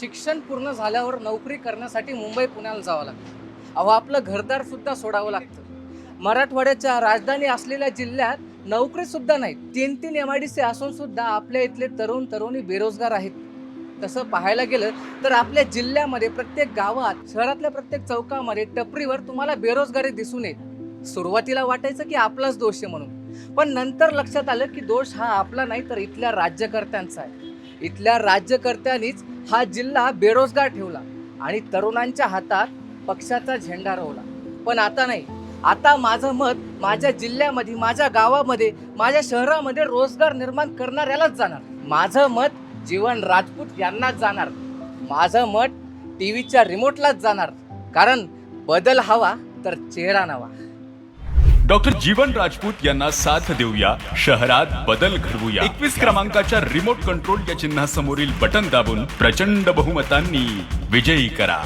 शिक्षण पूर्ण झाल्यावर नोकरी करण्यासाठी मुंबई पुण्याला जावं लागतं. अहो, आपलं घरदार सुद्धा सोडावं लागतं. मराठवाड्याच्या राजधानी असलेल्या जिल्ह्यात नोकरी सुद्धा नाही. 3-3 MIDC असून सुद्धा आपल्या इथले तरुण तरुणी बेरोजगार आहेत. तसं पाहायला गेलं तर आपल्या जिल्ह्यामध्ये प्रत्येक गावात, शहरातल्या प्रत्येक चौकामध्ये, टपरीवर तुम्हाला बेरोजगारी दिसून येईल. सुरुवातीला वाटायचं की आपलाच दोष आहे म्हणून, पण नंतर लक्षात आलं की दोष हा आपला नाही तर इथल्या राज्यकर्त्यांचा आहे. इथल्या राज्यकर्त्यांनीच हा जिल्हा बेरोजगार ठेवला आणि तरुणांच्या हातात पक्षाचा झेंडा रोवला. पण आता नाही. आता माझं मत माझ्या जिल्ह्यामध्ये, माझ्या गावामध्ये, माझ्या शहरामध्ये रोजगार निर्माण करणाऱ्यालाच जाणार. माझं मत जीवन राजपूत यांनाच जाणार. माझं मत टीव्हीच्या रिमोटलाच जाणार. कारण बदल हवा तर चेहरा नवा. डॉक्टर जीवन राजपूत यांना साथ देऊया, शहरात बदल घडवूया. 21 क्रमांकाच्या रिमोट कंट्रोल या चिन्हासमोरील बटन दाबून प्रचंड बहुमतांनी विजयी करा.